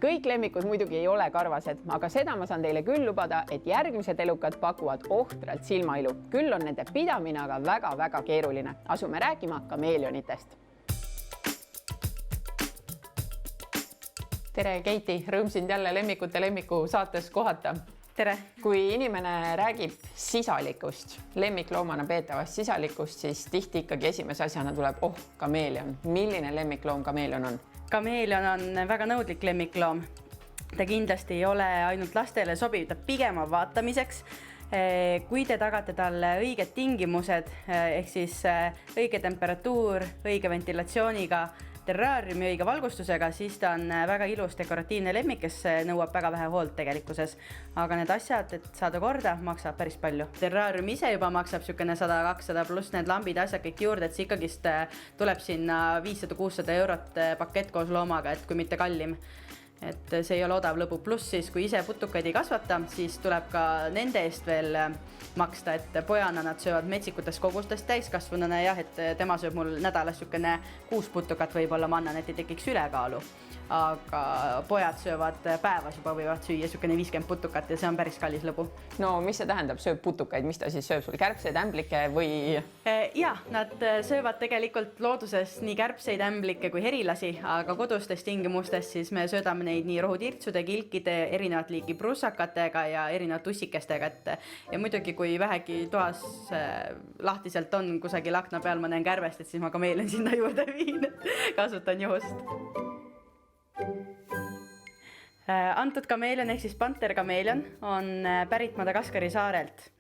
Kõik lemmikud muidugi ei ole karvased, aga seda ma saan teile küll lubada, et järgmised elukad pakuvad ohtralt silmailu. Küll on nende pidamine aga väga-väga keeruline. Asume rääkima kameelionitest. Tere, Keiti! Rõõm sind jälle lemmikute lemmiku saates kohata. Tere! Kui inimene räägib sisalikust, lemmikloomana peetavast sisalikust, siis tihti ikkagi esimese asjana tuleb kameelion. Milline lemmikloom kameelion on? Kameelion on väga nõudlik lemmikloom. Ta kindlasti ei ole ainult lastele sobiv, ta pigem on vaatamiseks. Kui te tagate talle õiged tingimused, ehk siis õige temperatuur, õige ventilatsiooniga, terraariumi õige valgustusega, siis ta on väga ilus dekoratiivne lemmik, kes nõuab väga vähe hoolt tegelikkuses. Aga need asjad, et saada korda, maksab päris palju. Terraarium ise juba maksab 100-200 pluss need lambid asjad kõik juurde, et see ikkagist tuleb sinna 500-600 eurot pakett koos loomaga, et kui mitte kallim. Et see ei ole odav lõbu, pluss siis kui ise putukaid ei kasvata, siis tuleb ka nende eest veel maksta, et pojana nad söövad metsikutest kogustest täiskasvununa, jah, et tema sööb mul nädalas 6 putukat võib-olla, ma annan, et ei tekiks ülekaalu. Aga pojad söövad päevas juba võivad süüa 50 putukat ja see on päris kallis lõbu. No mis see tähendab, sööb putukaid, mis ta siis sööb sul, kärbseid, ämblikke või? Ja, nad söövad tegelikult looduses nii kärbseid, ämblikke kui herilasi, aga kodustes tingimustes siis me söödame neid nii rohutirtsude, kilkide, erinevat liiki prussakatega ja erinevat tussikestega. Ja muidugi, kui vähegi toas lahtiselt on kusagil akna peal, ma näen kärbest, et siis ma kameelion sinna juurde viin, kasutan juhust. Antud kameelion ehk siis panterkameelion on pärit Madagaskari saarelt,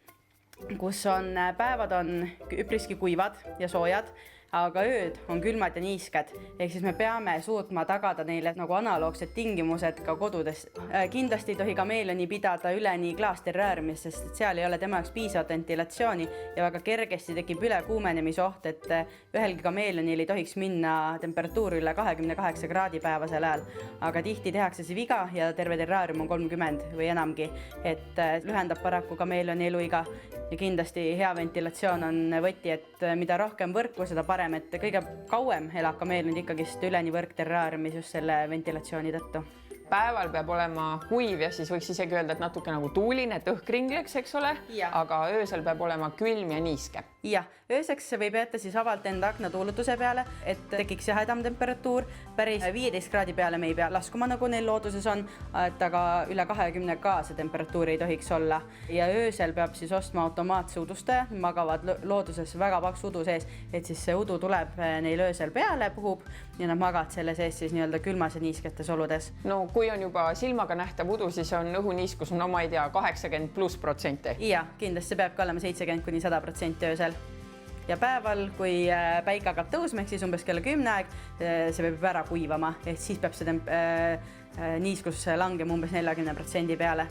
kus on päevad on üpriski kuivad ja soojad, aga ööd on külmad ja niisked. Ehk siis me peame suutma tagada neile nagu analoogsed tingimused ka kodudes. Kindlasti ei tohi kameelioni pidada üleni klaasterraariumis, sest seal ei ole tema jaoks piisavat ventilatsiooni ja väga kergesti tekib ülekuumenemise oht, et ühelgi kameelionil ei tohiks minna temperatuur üle 28 kraadi päevasel ajal. Aga tihti tehakse see viga ja terve terraarium on 30 või enamgi, et lühendab paraku kameelioni eluiga. Ja kindlasti hea ventilatsioon on võti, et mida rohkem võrku, seda parem, et kõige kauem elab kameelion ikkagist üleni võrk terraariumis just selle ventilatsiooni tõttu. Päeval peab olema kuiv ja siis võiks isegi öelda, et natuke nagu tuuline, et õhk ringleks, eks ole, aga öösel peab olema külm ja niiske. Ja, ööseks võib jätta siis vabalt enda akna tuulutuse peale, et tekiks jahedam temperatuur. Päris 15 kraadi peale me ei pea laskuma, nagu neil looduses on, et aga üle 20 ka see temperatuur ei tohiks olla. Ja öösel peab siis ostma automaatse udustaja, magavad looduses väga paks udu sees, et siis see udu tuleb neil öösel peale, puhub ja nad magavad selle sees siis nii-öelda külmas ja niisketes oludes. No kui on juba silmaga nähtav udu, siis on õhuniiskus, no ma ei tea, 80+%. Ja, kindlasti see peab ka olema 70-100% öösel. Ja päeval, kui päike hakkab tõusma, ehk siis umbes kella 10 aeg, see peab ära kuivama, ehk siis peab see niiskus langema umbes 40% peale.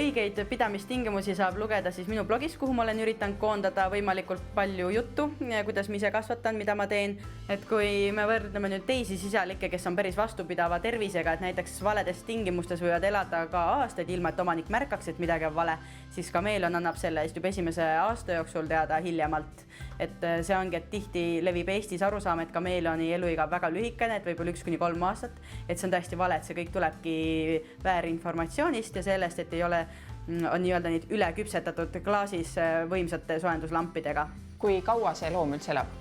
Õigeid pidamistingimusi saab lugeda siis minu blogis, kuhu ma olen üritanud koondada võimalikult palju juttu, kuidas ma ise kasvatan, mida ma teen. Et kui me võrdleme nüüd teisi sisalikke, kes on päris vastupidava tervisega, et näiteks valedes tingimustes võivad elada ka aastaid ilma, et omanik märkaks, et midagi on vale, siis kameelion annab selle juba esimese aasta jooksul teada hiljemalt. Et see ongi, et tihti levib Eestis arusaam, et kameelioni eluiga on väga lühikene, et võib-olla 1-3 aastat, et see on täiesti vale, et see kõik tulebki väärinformatsioonist ja sellest, et ei ole on nii-öelda neid üle küpsetatud klaasis võimsate soenduslampidega. Kui kaua see loom üldse elab?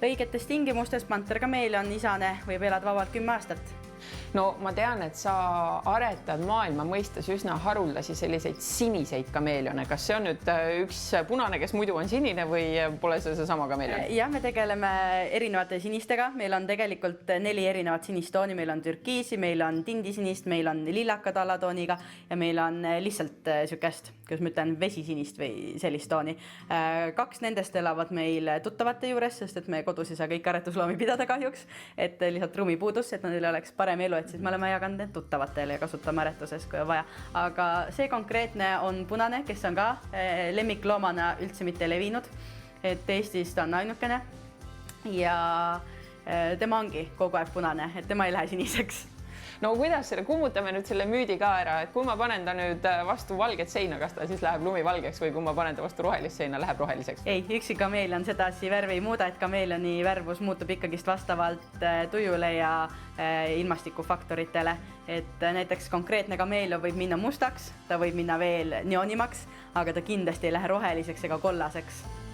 Õigetes tingimustes panterkameelion isane võib elada vabalt 10 aastat. No ma tean, et sa aretad maailma mõistes üsna haruldasi selliseid siniseid kameelione. Kas see on nüüd üks punane, kes muidu on sinine või pole see sama kameelion? Ja, me tegeleme erinevate sinistega. Meil on tegelikult 4 erinevat sinistooni. Meil on türkiisi, meil on tindisinist, meil on lillakad alatooniga ja meil on lihtsalt sükest, kus ma ütlen vesisinist või sellist tooni. 2 nendest elavad meil tuttavate juures, sest et me kodus ei saa kõik aretusloomi pidada kahjuks, et lihtsalt ruumi puudus, et neil oleks parem elu, et siis me oleme jaganud need tuttavatele ja kasutame aretuses, kui on vaja. Aga see konkreetne on punane, kes on ka lemmikloomana üldse mitte levinud, et Eestis ta on ainukene ja tema ongi kogu aeg punane, et tema ei lähe siniseks. no kuidas selle, kummutame nüüd selle müüdi ka ära, et kui ma panen ta nüüd vastu valget seina, kas ta siis läheb lumivalgeks või kui ma panen ta vastu rohelist seina, läheb roheliseks? Ei, üksi kameelion sedasi värvi ei muuda, et kameelioni värvus muutub ikkagist vastavalt tujule ja ilmastikufaktoritele. Et näiteks konkreetne kameelion võib minna mustaks, ta võib minna veel neonimaks, aga ta kindlasti ei lähe roheliseks ega kollaseks.